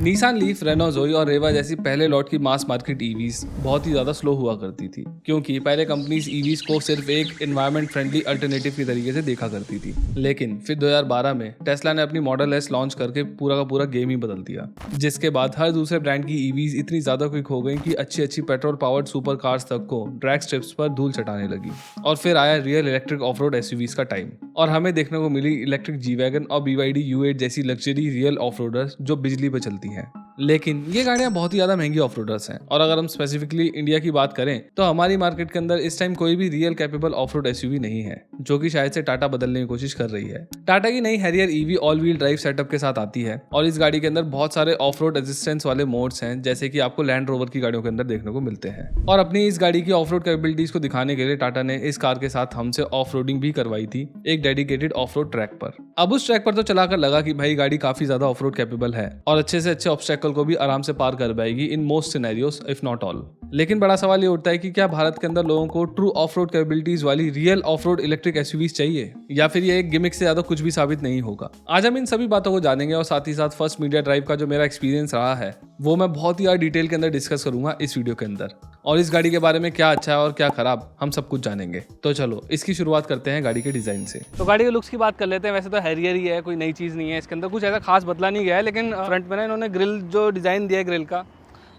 Nissan leaf, Reno जोई और रेवा जैसी पहले लॉट की मास मार्केट ईवीज बहुत ही ज्यादा स्लो हुआ करती थी, क्योंकि पहले कंपनीज ईवीज को सिर्फ एक एनवायरमेंट फ्रेंडली अल्टरनेटिव की तरीके से देखा करती थी। लेकिन फिर 2012 में टेस्ला ने अपनी मॉडल एस लॉन्च करके पूरा का पूरा गेम ही बदल दिया, जिसके बाद हर दूसरे ब्रांड की ईवीज इतनी ज्यादा क्विक हो गई कि अच्छी अच्छी पेट्रोल पावर्ड सुपर कार्स तक को ड्रैग स्ट्रिप्स पर धूल चटाने लगी। और फिर आया real electric of road SUVs का टाइम, और हमें देखने को मिली इलेक्ट्रिक जी वैगन और BYD U8 जैसी लग्जरी रियल ऑफ रोडर्स जो बिजली पर चलती हैं। लेकिन ये गाड़ियां बहुत ही ज्यादा महंगी ऑफ रोडर्स हैं, और अगर हम स्पेसिफिकली इंडिया की बात करें तो हमारी मार्केट के अंदर इस टाइम कोई भी real capable of road SUV नहीं है, जो कि शायद से टाटा बदलने की कोशिश कर रही है। टाटा की नई Harrier EV all wheel drive setup के साथ आती है, और इस गाड़ी के अंदर बहुत सारे ऑफ रोड रेजिस्टेंस वाले मोड्स हैं, जैसे कि आपको लैंड रोवर की गाड़ियों के अंदर देखने को मिलते हैं। और अपनी इस गाड़ी की ऑफ रोड कैपेबिलिटीज को दिखाने के लिए टाटा ने इस कार के साथ हमसे ऑफ रोडिंग भी करवाई थी एक डेडिकेटेड ऑफ रोड ट्रैक पर। अब उस ट्रैक पर तो चलाकर लगा कि भाई गाड़ी काफी ज्यादा ऑफ रोड कैपेबल है और अच्छे से अच्छे ऑब्स्टेकल को भी आराम से पार कर पाएगी in most scenarios if not all. लेकिन बड़ा सवाल ये उठता है कि क्या भारत के अंदर लोगों को ट्रू ऑफ रोड कैपेबिलिटीज वाली real of road electric SUVs चाहिए, या फिर ये एक गिमिक से ज्यादा कुछ भी साबित नहीं होगा। आज हम इन सभी बातों को जानेंगे, और साथ ही साथ फर्स्ट मीडिया ड्राइव का जो मेरा एक्सपीरियंस रहा है वो मैं बहुत ही डिटेल के अंदर डिस्कस करूंगा इस वीडियो के अंदर, और इस गाड़ी के बारे में क्या अच्छा है और क्या खराब हम सब कुछ जानेंगे। तो चलो इसकी शुरुआत करते हैं गाड़ी के डिजाइन से। तो गाड़ी के लुक्स की बात कर लेते हैं। वैसे तो हैरियर ही है, कोई नई चीज़ नहीं है इसके अंदर, कुछ ऐसा खास बदला नहीं गया है। लेकिन फ्रंट में ना इन्होंने ग्रिल जो डिज़ाइन दिया है ग्रिल का,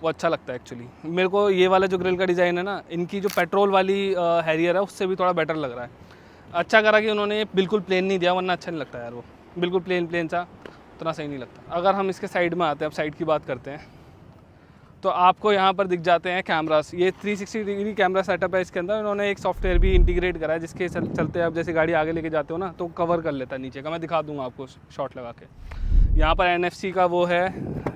वो अच्छा लगता है एक्चुअली। मेरे को ये वाला जो ग्रिल का डिज़ाइन है ना, इनकी जो पेट्रोल वाली हैरियर है उससे भी थोड़ा बेटर लग रहा है। अच्छा करा कि उन्होंने बिल्कुल प्लेन नहीं दिया, वरना अच्छा नहीं लगता यार, वो बिल्कुल प्लेन सा उतना सही नहीं लगता। अगर हम इसके साइड में आते हैं, अब साइड की बात करते हैं, तो आपको यहाँ पर दिख जाते हैं कैमरास। ये 360 डिग्री कैमरा सेटअप है इसके अंदर। इन्होंने एक सॉफ्टवेयर भी इंटीग्रेट करा है, जिसके चलते आप जैसे गाड़ी आगे लेके जाते हो ना, तो कवर कर लेता है नीचे का। मैं दिखा दूंगा आपको शॉट लगा के। यहाँ पर NFC का वो है,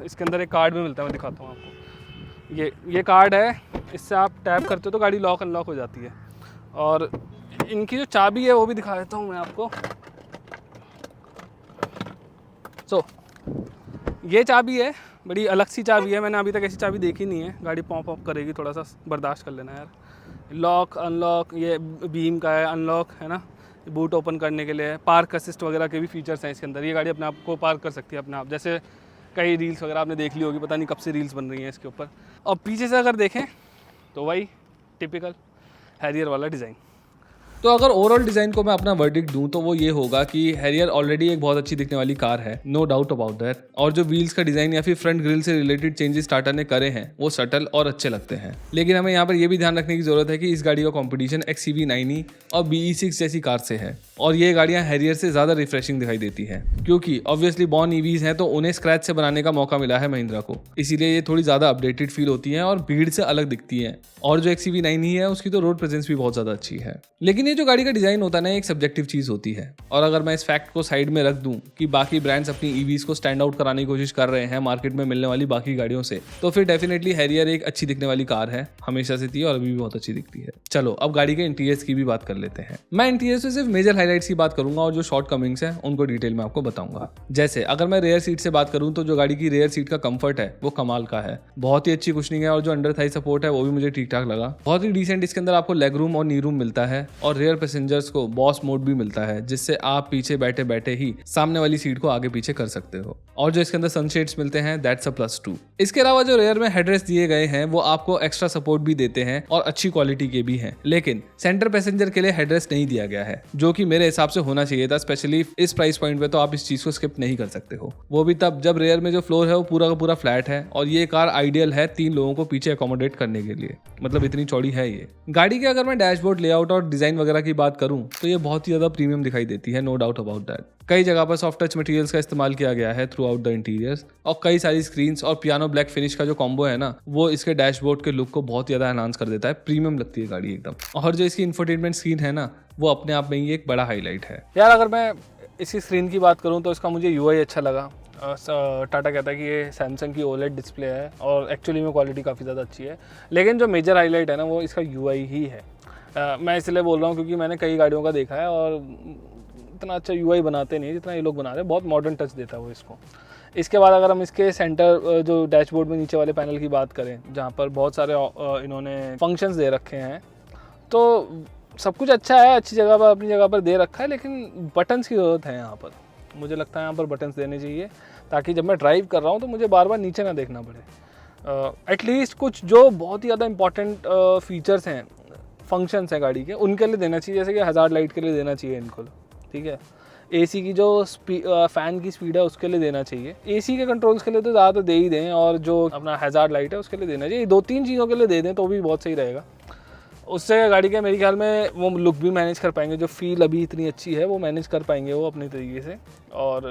इसके अंदर एक कार्ड भी मिलता है, मैं दिखाता हूँ आपको। ये कार्ड है, इससे आप टैप करते हो तो गाड़ी लॉक अनलॉक हो जाती है। और इनकी जो चाबी है वो भी दिखा देता हूँ मैं आपको। ये चाबी है, बड़ी अलग सी चाबी है, मैंने अभी तक ऐसी चाबी देखी नहीं है। गाड़ी पॉप करेगी, थोड़ा सा बर्दाश्त कर लेना यार। लॉक अनलॉक, ये बीम का है, अनलॉक है ना, बूट ओपन करने के लिए। पार्क असिस्ट वगैरह के भी फीचर्स हैं इसके अंदर। ये गाड़ी अपने आप को पार्क कर सकती है अपने आप, जैसे कई रील्स वगैरह आपने देख ली होगी, पता नहीं कब से रील्स बन रही हैं इसके ऊपर। और पीछे से अगर देखें तो वही टिपिकल हैरियर वाला डिज़ाइन। तो अगर ओवरऑल डिजाइन को मैं अपना वर्डिक्ट दूं तो वो ये होगा कि हैरियर ऑलरेडी एक बहुत अच्छी दिखने वाली कार है, नो डाउट अबाउट दैट। और जो व्हील्स का डिजाइन या फिर फ्रंट ग्रिल से रिलेटेड चेंजेस टाटा ने करे हैं वो सटल और अच्छे लगते हैं। लेकिन हमें यहाँ पर ये भी ध्यान रखने की जरूरत है कि इस गाड़ी का कॉम्पिटिशन XCV9E और BE6 जैसी कार से है, और ये गाड़ियां हैरियर से ज्यादा रिफ्रेशिंग दिखाई देती हैं, क्योंकि ऑब्वियसली बॉर्न ईवीज हैं तो उन्हें स्क्रैच से बनाने का मौका मिला है महिंद्रा को, इसीलिए ये थोड़ी ज्यादा अपडेटेड फील होती हैं और भीड़ से अलग दिखती हैं। और जो XCV9E है उसकी तो रोड प्रेजेंस भी बहुत ज्यादा अच्छी है। लेकिन ये जो गाड़ी का डिजाइन होता है ना, एक सब्जेक्टिव चीज होती है। और अगर मैं इस फैक्ट को साइड में रख दूं कि बाकी ब्रांड्स अपनी ईवीज को स्टैंड आउट कराने की कोशिश कर रहे हैं मार्केट में मिलने वाली बाकी गाड़ियों से, तो फिर डेफिनेटली हैरियर एक अच्छी दिखने वाली कार है, हमेशा से थी और अभी भी बहुत अच्छी दिखती है। चलो अब गाड़ी के इंटीरियर्स की भी बात कर लेते हैं। मैं इंटीरियर से सिर्फ मेजर हाइलाइट्स की बात करूंगा, और जो शॉर्ट कमिंग्स हैं उनको डिटेल में आपको बताऊंगा। जैसे अगर मैं रेयर सीट से बात करूं तो जो गाड़ी की रेयर सीट का कंफर्ट है वो कमाल का है, बहुत ही अच्छी कुशनिंग है, और जो अंडर थाई सपोर्ट है वो भी मुझे ठीक ठाक लगा। बहुत ही डिसेंट इसके अंदर आपको लेग रूम और नी रूम मिलता है, और रेयर पैसेंजर्स को बॉस मोड भी मिलता है, जिससे आप पीछे बैठे बैठे ही सामने वाली सीट को आगे पीछे कर सकते हो। और जो इसके अंदर सनशेड्स मिलते हैं दैट्स अ +2। इसके अलावा जो रेयर में हेडरेस्ट दिए गए हैं वो आपको एक्स्ट्रा सपोर्ट भी देते हैं और अच्छी क्वालिटी के भी हैं। लेकिन सेंटर पैसेंजर के लिए हेडरेस्ट नहीं दिया गया है, जो कि मेरे हिसाब से होना चाहिए था, स्पेशली इस प्राइस पॉइंट पे तो आप इस चीज को स्किप नहीं कर सकते हो। वो भी तब जब रेयर में जो फ्लोर है वो पूरा का पूरा फ्लैट है, और ये कार आइडियल है 3 लोगों को पीछे अकोमोडेट करने के लिए, मतलब इतनी चौड़ी है ये गाड़ी के। अगर मैं डैशबोर्ड लेआउट और डिजाइन वगैरह की बात करूं तो ये बहुत ही ज्यादा प्रीमियम दिखाई देती है, नो डाउट अबाउट दैट। कई जगह पर सॉफ्ट टच मटेरियल्स का इस्तेमाल किया गया है थ्रू आउट द इंटीरियर्स, और कई सारी स्क्रीन्स और पियानो ब्लैक फिनिश का जो कॉम्बो है ना, वो इसके डैशबोर्ड के लुक को बहुत ज्यादा एनहांस कर देता है। प्रीमियम लगती है गाड़ी एकदम। और जो इसकी इंफोटेनमेंट स्क्रीन है ना, वो अपने आप में ही एक बड़ा हाईलाइट है यार। अगर मैं इसकी स्क्रीन की बात करूँ तो इसका मुझे UI अच्छा लगा। टाटा कहता है कि ये सैमसंग की OLED डिस्प्ले है, और एक्चुअली में क्वालिटी काफ़ी ज़्यादा अच्छी है। लेकिन जो मेजर हाईलाइट है ना वो इसका UI ही है। मैं इसलिए बोल रहा हूँ क्योंकि मैंने कई गाड़ियों का देखा है और इतना अच्छा UI बनाते नहीं जितना ये लोग बना रहे हैं। बहुत मॉडर्न टच देता है वो इसको। इसके बाद अगर हम इसके सेंटर जो डैशबोर्ड में नीचे वाले पैनल की बात करें, जहाँ पर बहुत सारे इन्होंने फंक्शंस दे रखे हैं, तो सब कुछ अच्छा है, अच्छी जगह पर अपनी जगह पर दे रखा है। लेकिन बटन्स की ज़रूरत है यहाँ पर, मुझे लगता है यहाँ पर बटन्स देने चाहिए। ताकि जब मैं ड्राइव कर रहा हूँ तो मुझे बार बार नीचे ना देखना पड़े। एटलीस्ट कुछ जो बहुत ही ज़्यादा इंपॉर्टेंट फीचर्स हैं, फंक्शंस हैं गाड़ी के, उनके लिए देना चाहिए, जैसे कि हज़ार्ड लाइट के लिए देना चाहिए इनको, ठीक है। एसी की जो फ़ैन की स्पीड है उसके लिए देना चाहिए। एसी के कंट्रोल्स के लिए तो ज़्यादा दे ही दें, और जो अपना हज़ार्ड लाइट है उसके लिए देना चाहिए। 2-3 चीज़ों के लिए दे दें तो भी बहुत सही रहेगा। उससे गाड़ी के मेरे ख्याल में वो लुक भी मैनेज कर पाएंगे, जो फील अभी इतनी अच्छी है वो मैनेज कर पाएंगे वो अपने तरीके से। और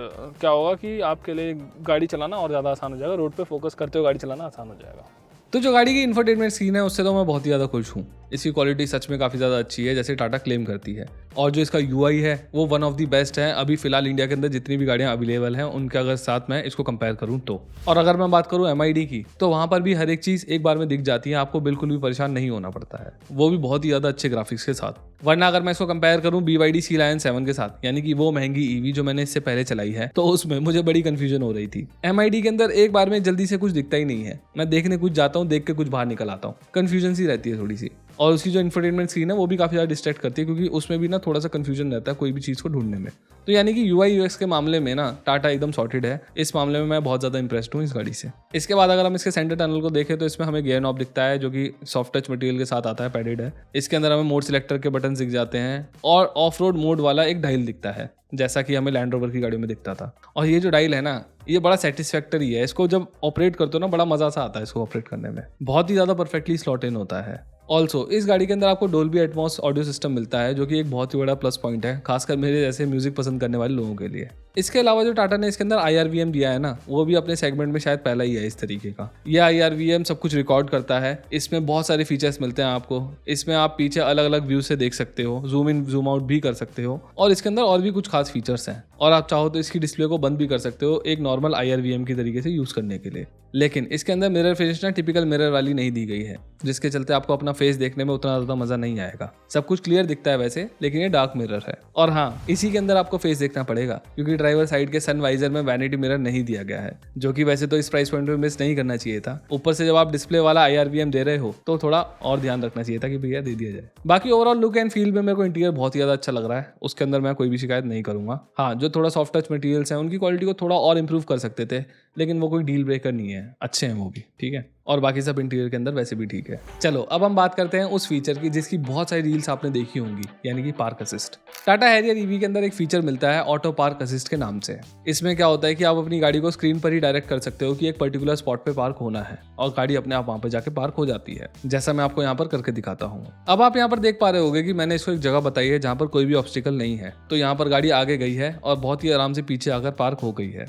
क्या होगा कि आपके लिए गाड़ी चलाना और ज़्यादा आसान हो जाएगा, रोड पे फोकस करते हुए गाड़ी चलाना आसान हो जाएगा। तो जो गाड़ी की इंफोटेनमेंट स्क्रीन है उससे तो मैं बहुत ही ज़्यादा खुश हूँ। इसकी क्वालिटी सच में काफ़ी ज़्यादा अच्छी है, जैसे टाटा क्लेम करती है। और जो इसका UI है वो वन ऑफ द बेस्ट है अभी फिलहाल इंडिया के अंदर जितनी भी गाड़ियाँ अवेलेबल हैं उनके अगर साथ मैं इसको कंपेयर करूँ तो। और अगर मैं बात करूँ MID की, तो वहाँ पर भी हर एक चीज़ एक बार में दिख जाती है, आपको बिल्कुल भी परेशान नहीं होना पड़ता है, वो भी बहुत ही ज़्यादा अच्छे ग्राफिक्स के साथ। वरना अगर मैं इसको कंपेयर करूँ BYD Sea Lion 7 के साथ, यानी कि वो महंगी EV जो मैंने इससे पहले चलाई है, तो उसमें मुझे बड़ी कंफ्यूजन हो रही थी। MID के अंदर एक बार में जल्दी से कुछ दिखता ही नहीं है, मैं देखने कुछ जाता हूँ, देख के कुछ बाहर निकल आता हूँ, कंफ्यूजन सी रहती है थोड़ी सी। और उसकी जो इंफोटेनमेंट स्क्रीन है वो भी काफ़ी ज़्यादा डिस्ट्रैक्ट करती है, क्योंकि उसमें भी ना थोड़ा सा कंफ्यूजन रहता है कोई भी चीज़ को ढूंढने में। तो यानी कि UI UX के मामले में ना टाटा एकदम सॉर्टेड है। इस मामले में मैं बहुत ज़्यादा इंप्रेस्ड हूँ इस गाड़ी से। इसके बाद अगर हम इसके सेंटर टनल को देखें तो इसमें हमें गियर नॉब दिखता है, जो कि सॉफ्ट टच मटेरियल के साथ आता है, पैडेड है। इसके अंदर हमें मोड सिलेक्टर के बटन दिख जाते हैं, और ऑफ रोड मोड वाला एक डायल दिखता है, जैसा कि हमें लैंड रोवर की गाड़ियों में दिखता था। और ये जो डायल है ना, ये बड़ा सेटिस्फैक्टरी है। इसको जब ऑपरेट करते हो ना, बड़ा मजा सा आता है इसको ऑपरेट करने में, बहुत ही ज़्यादा परफेक्टली स्लॉट इन होता है। ऑल्सो इस गाड़ी के अंदर आपको डोल्बी एटमॉस ऑडियो सिस्टम मिलता है, जो कि एक बहुत ही बड़ा प्लस पॉइंट है, खासकर मेरे जैसे म्यूजिक पसंद करने वाले लोगों के लिए। इसके अलावा जो टाटा ने इसके अंदर IRVM दिया है ना, वो भी अपने सेगमेंट में शायद पहला ही है इस तरीके का। ये IRVM सब कुछ रिकॉर्ड करता है। इसमें बहुत सारे फीचर्स मिलते हैं आपको। इसमें आप पीछे अलग अलग व्यू से देख सकते हो, जूम इन जूम आउट भी कर सकते हो, और इसके अंदर और भी कुछ खास फीचर्स हैं। और आप चाहो तो इसकी डिस्प्ले को बंद भी कर सकते हो एक नॉर्मल IRVM की तरीके से यूज़ करने के लिए। लेकिन इसके अंदर मिरर फिनिश ना टिपिकल मिरर वाली नहीं दी गई है, जिसके चलते आपको अपना फेस देखने में उतना ज़्यादा मज़ा नहीं आएगा। सब कुछ क्लियर दिखता है वैसे, लेकिन ये डार्क मिरर है। और हाँ, इसी के अंदर आपको फेस देखना पड़ेगा, क्योंकि ड्राइवर साइड के सन वाइजर में वैनिटी मिरर नहीं दिया गया है, जो कि वैसे तो इस प्राइस पॉइंट में मिस नहीं करना चाहिए था। ऊपर से जब आप डिस्प्ले वाला IRVM दे रहे हो तो थोड़ा और ध्यान रखना चाहिए था कि भैया दे दिया जाए। बाकी ओवरऑल लुक एंड फील में मेरे को इंटीरियर बहुत ही ज़्यादा अच्छा लग रहा है, उसके अंदर मैं कोई भी शिकायत नहीं करूँगा। हाँ, जो थोड़ा सॉफ्ट टच मटेरियल्स हैं उनकी क्वालिटी को थोड़ा और इंप्रूव कर सकते थे, लेकिन वो कोई डील ब्रेकर नहीं है, अच्छे हैं वो भी, ठीक है। और बाकी सब इंटीरियर के अंदर वैसे भी ठीक है। चलो अब हम बात करते हैं उस फीचर की जिसकी बहुत सारी रील्स आपने देखी होंगी, यानी कि park assist. Tata Harrier EV के अंदर एक फीचर मिलता है ऑटो पार्क असिस्ट के नाम से। इसमें क्या होता है कि आप अपनी गाड़ी को स्क्रीन पर ही डायरेक्ट कर सकते हो कि एक पर्टिकुलर स्पॉट पे पार्क होना है, और गाड़ी अपने आप वहां पर जाके पार्क हो जाती है, जैसा मैं आपको यहाँ पर करके दिखाता हूँ। अब आप यहाँ पर देख पा रहे होंगे कि मैंने इसको एक जगह बताई है जहाँ पर कोई भी ऑब्स्टिकल नहीं है। तो यहाँ पर गाड़ी आगे गई है और बहुत ही आराम से पीछे आकर पार्क हो गई है।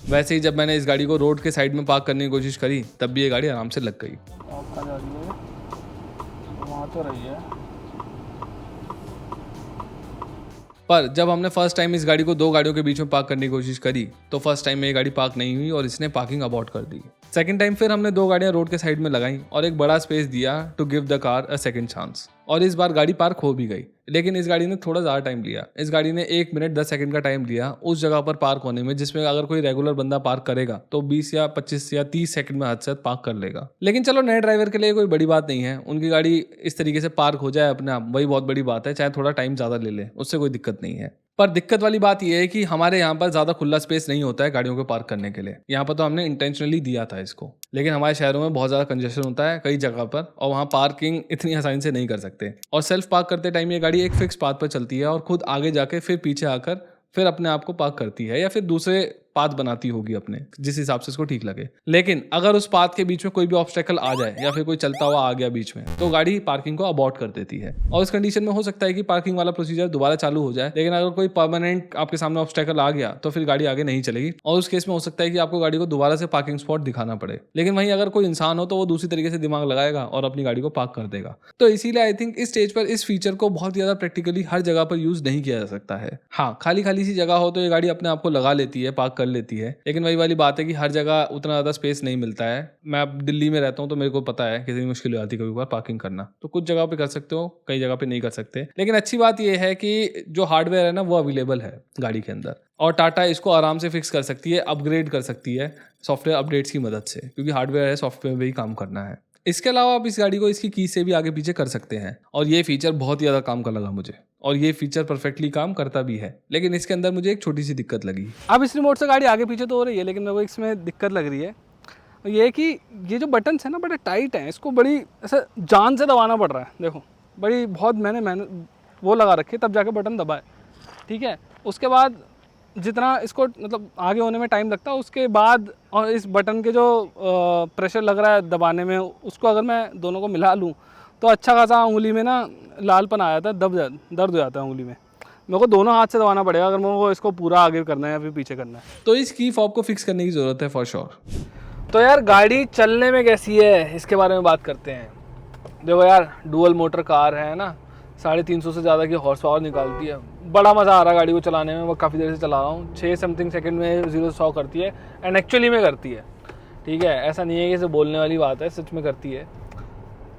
वैसे ही जब मैंने इस गाड़ी को रोड के साइड में पार्क करने की कोशिश करी, तब भी ये गाड़ी आराम से लग गई। वहाँ तो रही है, पर जब हमने फर्स्ट टाइम इस गाड़ी को दो गाड़ियों के बीच में पार्क करने की कोशिश करी, तो फर्स्ट टाइम में ये गाड़ी पार्क नहीं हुई और इसने पार्किंग अबॉर्ट कर दी। सेकंड टाइम फिर हमने दो गाड़ियां रोड के साइड में लगाई और एक बड़ा स्पेस दिया to give the car a second chance, और इस बार गाड़ी पार्क हो भी गई। लेकिन इस गाड़ी ने थोड़ा ज़्यादा टाइम लिया। इस गाड़ी ने 1 मिनट 10 सेकंड का टाइम लिया उस जगह पर पार्क होने में, जिसमें अगर कोई रेगुलर बंदा पार्क करेगा तो 20 या 25 या 30 सेकंड में हद से पार्क कर लेगा। लेकिन चलो, नए ड्राइवर के लिए कोई बड़ी बात नहीं है, उनकी गाड़ी इस तरीके से पार्क हो जाए अपने आप, वही बहुत बड़ी बात है। चाहे थोड़ा टाइम ज़्यादा ले ले, उससे कोई दिक्कत नहीं है। पर दिक्कत वाली बात यह है कि हमारे यहाँ पर ज़्यादा खुला स्पेस नहीं होता है गाड़ियों को पार्क करने के लिए। यहाँ पर तो हमने इंटेंशनली दिया था इसको, लेकिन हमारे शहरों में बहुत ज़्यादा कंजेशन होता है कई जगह पर, और वहाँ पार्किंग इतनी आसानी से नहीं कर सकते। और सेल्फ पार्क करते टाइम ये गाड़ी एक फिक्स पाथ पर चलती है और खुद आगे जाके फिर पीछे आकर फिर अपने आप को पार्क करती है, या फिर दूसरे पाथ बनाती होगी अपने, जिस हिसाब से इसको ठीक लगे। लेकिन अगर उस पाथ के बीच में कोई भी ऑब्स्टेकल आ जाए या फिर कोई चलता हुआ आ गया बीच में, तो गाड़ी पार्किंग को अबॉर्ट कर देती है। और इस कंडीशन में हो सकता है कि पार्किंग वाला प्रोसीजर दोबारा चालू हो जाए, लेकिन अगर कोई परमानेंट आपके सामने ऑब्स्टेकल आ गया तो फिर गाड़ी आगे नहीं चलेगी, और उस केस में हो सकता है कि आपको गाड़ी को दोबारा से पार्किंग स्पॉट दिखाना पड़े। लेकिन वहीं अगर कोई इंसान हो तो वो दूसरी तरीके से दिमाग लगाएगा और अपनी गाड़ी को पार्क कर देगा। तो इसीलिए आई थिंक इस स्टेज पर इस फीचर को बहुत ज्यादा प्रैक्टिकली हर जगह पर यूज नहीं किया जा सकता है। हाँ, खाली खाली सी जगह हो तो ये गाड़ी अपने आप को लगा लेती है, पार्क कर लेती है, लेकिन वही वाली बात है कि हर जगह उतना ज़्यादा स्पेस नहीं मिलता है। मैं अब दिल्ली में रहता हूँ तो मेरे को पता है कितनी मुश्किल हो जाती है कभी बार पार्किंग करना। तो कुछ जगह पे कर सकते हो, कई जगह पे नहीं कर सकते। लेकिन अच्छी बात यह है कि जो हार्डवेयर है ना वो अवेलेबल है गाड़ी के अंदर, और टाटा इसको आराम से फिक्स कर सकती है, अपग्रेड कर सकती है सॉफ्टवेयर अपडेट्स की मदद से, क्योंकि हार्डवेयर है, सॉफ्टवेयर में ही काम करना है। इसके अलावा आप इस गाड़ी को इसकी की से भी आगे पीछे कर सकते हैं, और ये फीचर बहुत ही ज़्यादा काम का लगा मुझे। और ये फीचर परफेक्टली काम करता भी है। लेकिन इसके अंदर मुझे एक छोटी सी दिक्कत लगी। अब इस रिमोट से गाड़ी आगे पीछे तो हो रही है, लेकिन मेरे को इसमें दिक्कत लग रही है ये है कि ये जो बटन्स है ना बड़े टाइट हैं, इसको बड़ी ऐसा जान से दबाना पड़ रहा है। देखो बड़ी बहुत मैंने वो लगा रखी है तब जाके बटन दबाए, ठीक है। उसके बाद जितना इसको मतलब आगे होने में टाइम लगता है, उसके बाद और इस बटन के जो प्रेशर लग रहा है दबाने में, उसको अगर मैं दोनों को मिला लूँ तो अच्छा खासा उंगली में ना लालपन आ जाता है, दर्द हो जाता है उंगली में। मेरे को दोनों हाथ से दबाना पड़ेगा अगर मेरे को इसको पूरा आगे करना है या फिर पीछे करना है। तो इस की फॉब को फिक्स करने की ज़रूरत है फॉर श्योर। तो यार गाड़ी चलने में कैसी है इसके बारे में बात करते हैं। देखो यार डुअल मोटर कार है ना, 350 से ज़्यादा की हॉर्स पावर निकालती है। बड़ा मज़ा आ रहा है गाड़ी को चलाने में, मैं काफ़ी देर से चला रहा हूँ। 6 समथिंग सेकंड में 0 से 100 करती है, एंड एक्चुअली में करती है, ठीक है। ऐसा नहीं है कि इसे बोलने वाली बात है, सच में करती है।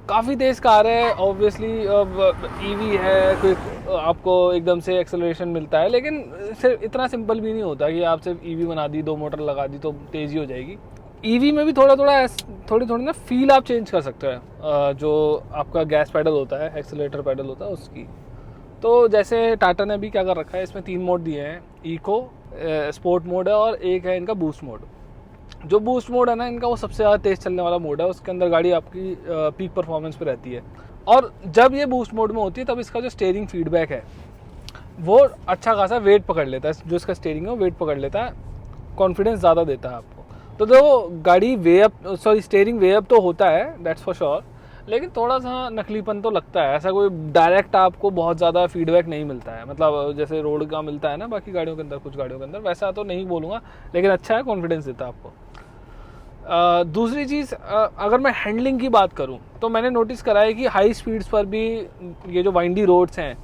काफ़ी तेज़ कार है, ऑब्वियसली ईवी है, कोई आपको एकदम से एक्सेलरेशन मिलता है, लेकिन सिर्फ इतना सिंपल भी नहीं होता कि आप सिर्फ ईवी बना दी, 2 मोटर लगा दी तो तेज़ी हो जाएगी। ईवी में भी थोड़ी ना फील आप चेंज कर सकते हैं, जो आपका गैस पैडल होता है, एक्सेलरेटर पैडल होता है उसकी। तो जैसे टाटा ने भी क्या कर रखा है, इसमें 3 मोड दिए हैं, इको, स्पोर्ट मोड है और एक है इनका बूस्ट मोड। जो बूस्ट मोड है ना इनका, वो सबसे ज़्यादा तेज़ चलने वाला मोड है, उसके अंदर गाड़ी आपकी पीक परफॉर्मेंस पे रहती है। और जब ये बूस्ट मोड में होती है तब इसका जो स्टीयरिंग फीडबैक है वो अच्छा खासा वेट पकड़ लेता है, जो इसका स्टीयरिंग है वो वेट पकड़ लेता है, कॉन्फिडेंस ज़्यादा देता है आपको। तो देखो गाड़ी स्टीयरिंग वे अप तो होता है, दैट्स फॉर श्योर, लेकिन थोड़ा सा नकलीपन तो लगता है। ऐसा कोई डायरेक्ट आपको बहुत ज़्यादा फीडबैक नहीं मिलता है, मतलब जैसे रोड का मिलता है ना बाकी गाड़ियों के अंदर, कुछ गाड़ियों के अंदर, वैसा तो नहीं बोलूँगा, लेकिन अच्छा है, कॉन्फिडेंस देता है आपको। दूसरी चीज़, अगर मैं हैंडलिंग की बात करूं तो मैंने नोटिस करा है कि हाई स्पीड्स पर भी ये जो वाइंडी रोड्स हैं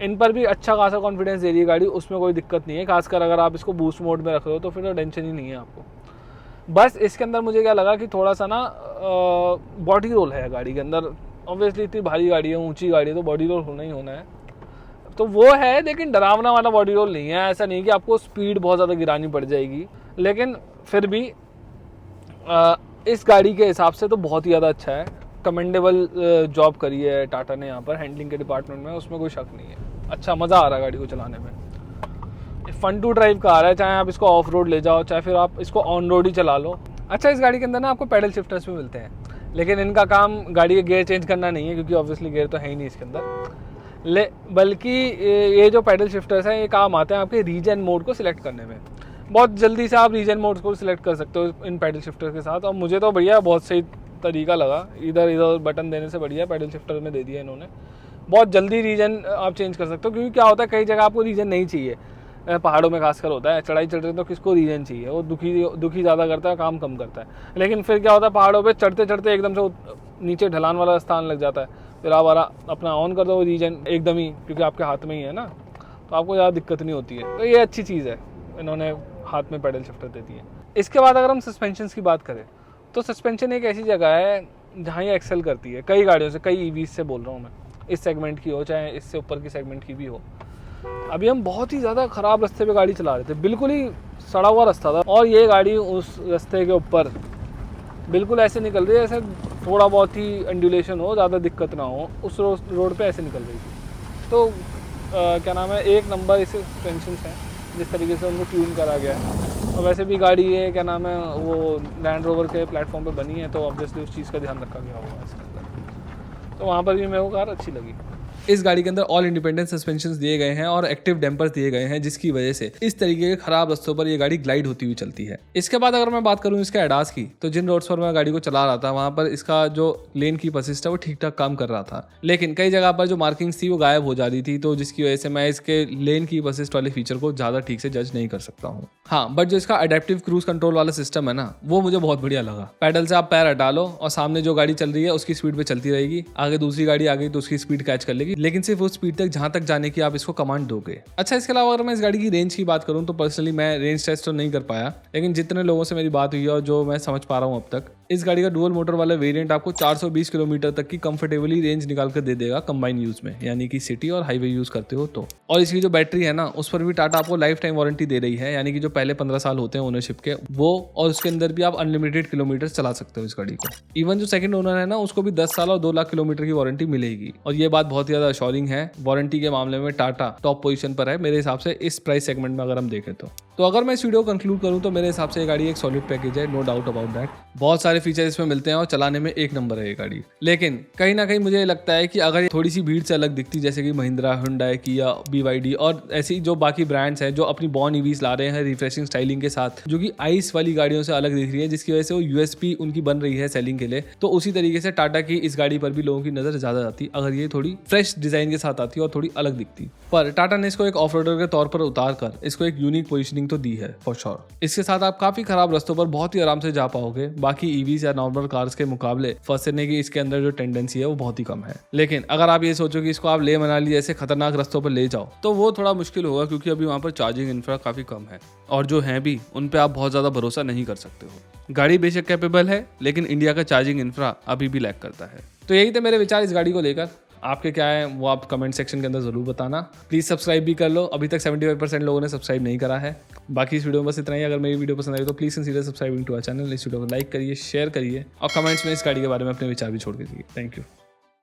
इन पर भी अच्छा खासा कॉन्फिडेंस दे रही है गाड़ी, उसमें कोई दिक्कत नहीं है। खासकर अगर आप इसको बूस्ट मोड में रख रहे हो तो फिर तो टेंशन ही नहीं है आपको। बस इसके अंदर मुझे क्या लगा कि थोड़ा सा ना बॉडी रोल है गाड़ी के अंदर। ऑब्वियसली इतनी भारी गाड़ी है, ऊंची गाड़ी है, तो बॉडी रोल होना ही होना है, तो वो है, लेकिन डरावना वाला बॉडी रोल नहीं है। ऐसा नहीं कि आपको स्पीड बहुत ज़्यादा गिरानी पड़ जाएगी, लेकिन फिर भी इस गाड़ी के हिसाब से तो बहुत ही ज़्यादा अच्छा है। कमेंडेबल जॉब करी है टाटा ने यहाँ पर हैंडलिंग के डिपार्टमेंट में, उसमें कोई शक नहीं है। अच्छा मज़ा आ रहा है गाड़ी को चलाने में, फन टू ड्राइव कार है, चाहे आप इसको ऑफ रोड ले जाओ, चाहे फिर आप इसको ऑन रोड ही चला लो। अच्छा इस गाड़ी के अंदर ना आपको पैडल शिफ्टर्स भी मिलते हैं, लेकिन इनका काम गाड़ी के गियर चेंज करना नहीं है, क्योंकि ऑब्वियसली गियर तो है ही नहीं इसके अंदर। बल्कि ये जो पैडल शिफ्टर्स हैं ये काम आते हैं आपके रीजन मोड को सिलेक्ट करने में। बहुत जल्दी से आप रीजन मोड को सिलेक्ट कर सकते हो इन पैडल शिफ्टर के साथ, और मुझे तो बढ़िया बहुत सही तरीका लगा। इधर बटन देने से बढ़िया पैडल शिफ्टर में दे दिया इन्होंने। बहुत जल्दी रीजन आप चेंज कर सकते हो, क्योंकि क्या होता है कई जगह आपको रीजन नहीं चाहिए, पहाड़ों में खासकर होता है, चढ़ाई चढ़ रहे तो किसको रीजन चाहिए, वो दुखी ज़्यादा करता है, काम कम करता है। लेकिन फिर क्या होता है पहाड़ों पे चढ़ते चढ़ते एकदम से नीचे ढलान वाला स्थान लग जाता है, फिर आप अपना ऑन कर दो रीजन एकदम ही, क्योंकि आपके हाथ में ही है ना, तो आपको ज़्यादा दिक्कत नहीं होती है। तो ये अच्छी चीज़ है, इन्होंने हाथ में पैडल शिफ्टर दे दिए। इसके बाद अगर हम सस्पेंशन की बात करें तो सस्पेंशन एक ऐसी जगह है जहाँ ये एक्सेल करती है कई गाड़ियों से, कई ईवीज से बोल रहा हूँ मैं, इस सेगमेंट की हो चाहे इससे ऊपर की सेगमेंट की भी हो। अभी हम बहुत ही ज़्यादा ख़राब रास्ते पे गाड़ी चला रहे थे, बिल्कुल ही सड़ा हुआ रास्ता था, और ये गाड़ी उस रास्ते के ऊपर बिल्कुल ऐसे निकल रही है ऐसे थोड़ा बहुत ही एंडुलेशन हो, ज़्यादा दिक्कत ना हो, उस रोड पे ऐसे निकल रही थी। तो क्या नाम है, एक नंबर इसे सस्पेंशन हैं जिस तरीके से उनको ट्यून करा गया है। और वैसे भी गाड़ी ये क्या नाम है वो लैंड रोवर के प्लेटफॉर्म पे बनी है, तो ऑब्वियसली उस चीज़ का ध्यान रखा गया होगा इसके अंदर, तो वहाँ पर भी मेरे को कार अच्छी लगी। इस गाड़ी के अंदर ऑल इंडिपेंडेंट सस्पेंशंस दिए गए हैं और एक्टिव डैम्पर्स दिए गए हैं, जिसकी वजह से इस तरीके के खराब रास्तों पर ये गाड़ी ग्लाइड होती हुई चलती है। इसके बाद अगर मैं बात करूं इसके एडास की, तो जिन रोड्स पर मैं गाड़ी को चला रहा था वहां पर इसका जो लेन कीप असिस्ट है वो ठीक ठाक काम कर रहा था, लेकिन कई जगह पर जो मार्किंग्स थी वो गायब हो जा रही थी, तो जिसकी वजह से मैं इसके लेन कीप असिस्ट वाले फीचर को ज्यादा ठीक से जज नहीं कर सकता हूँ। हाँ, बट जो इसका अडेप्टिव क्रूज कंट्रोल वाला सिस्टम है ना, वो मुझे बहुत बढ़िया लगा। पैडल से आप पैर हटा लो और सामने जो गाड़ी चल रही है उसकी स्पीड पे चलती रहेगी, आगे दूसरी गाड़ी आ गई तो उसकी स्पीड कैच कर लेगी, लेकिन सिर्फ उस स्पीड तक जहां तक जाने की आप इसको कमांड दोगे। अच्छा, इसके अलावा अगर मैं इस गाड़ी की रेंज की बात करूं तो पर्सनली मैं रेंज टेस्ट तो नहीं कर पाया, लेकिन जितने लोगों से मेरी बात हुई है और जो मैं समझ पा रहा हूं अब तक, इस गाड़ी का डुअल मोटर वाला वेरिएंट आपको 420 किलोमीटर तक की कंफर्टेबली रेंज निकाल कर दे देगा कंबाइन यूज में, यानी कि सिटी और हाईवे यूज करते हो तो। और इसकी जो बैटरी है ना, उस पर भी टाटा आपको लाइफ टाइम वारंटी दे रही है, यानी कि जो पहले 15 साल होते हैं ओनरशिप के वो, और उसके अंदर भी आप अनलिमिटेड किलोमीटर चला सकते हो इस गाड़ी को। इवन जो सेकंड ओनर है ना, उसको भी 10 साल और 2 लाख किलोमीटर की वारंटी मिलेगी। और ये बात बहुत ही ज्यादा अश्योरिंग है, वारंटी के मामले में टाटा टॉप पोजीशन पर है मेरे हिसाब से इस प्राइस सेगमेंट में अगर हम देखें तो अगर मैं इस वीडियो को कंक्लूड करूं तो मेरे हिसाब से ये गाड़ी एक सॉलिड पैकेज है, नो डाउट अबाउट दैट। बहुत सारे फीचर इसमें मिलते हैं और चलाने में एक नंबर है ये गाड़ी। लेकिन कहीं ना कहीं मुझे लगता है कि अगर ये थोड़ी सी भीड़ से अलग दिखती, जैसे कि महिंद्रा, हुंडई, किया, BYD और ऐसी जो बाकी ब्रांड्स हैं जो अपनी बॉर्न ईवीज ला रहे हैं रिफ्रेशिंग स्टाइलिंग के साथ, जो कि आइस वाली गाड़ियों से अलग दिख रही है, जिसकी वजह से वो USP उनकी बन रही है सेलिंग के लिए, तो उसी तरीके से टाटा की इस गाड़ी पर भी लोगों की नजर ज्यादा आती अगर ये थोड़ी फ्रेश डिजाइन के साथ आती और थोड़ी अलग दिखती। पर टाटा ने इसको एक ऑफ रोडर के तौर पर उतार कर इसको एक यूनिक पोजिशनिंग तो दी है फॉर श्योर। इसके साथ आप काफी खराब रास्तों पर बहुत ही आराम से जा पाओगे, बाकी ईवीज या नॉर्मल कार्स के मुकाबले फंसने की इसके अंदर जो टेंडेंसी है वो बहुत ही कम है। लेकिन अगर आप ये सोचो कि इसको आप ले मनाली जैसे खतरनाक रास्तों पर ले जाओ तो वो थोड़ा मुश्किल होगा, क्योंकि अभी वहाँ पर चार्जिंग इंफ्रा काफी कम है और जो है भी उन पे आप बहुत ज्यादा भरोसा नहीं कर सकते हो। गाड़ी बेशक कैपेबल है लेकिन इंडिया का चार्जिंग इंफ्रा अभी भी लैक करता है। तो यही थे मेरे विचार इस गाड़ी को लेकर। आपके क्या है वो आप कमेंट सेक्शन के अंदर जरूर बताना। प्लीज़ सब्सक्राइब भी कर लो, अभी तक 75% लोगों ने सब्सक्राइब नहीं करा है। बाकी इस वीडियो में बस इतना ही। अगर मेरी वीडियो पसंद आई तो please consider subscribing to our channel. इस वीडियो को लाइक करिए, शेयर करिए और कमेंट्स में इस गाड़ी के बारे में अपने विचार भी छोड़ दीजिए। Thank you.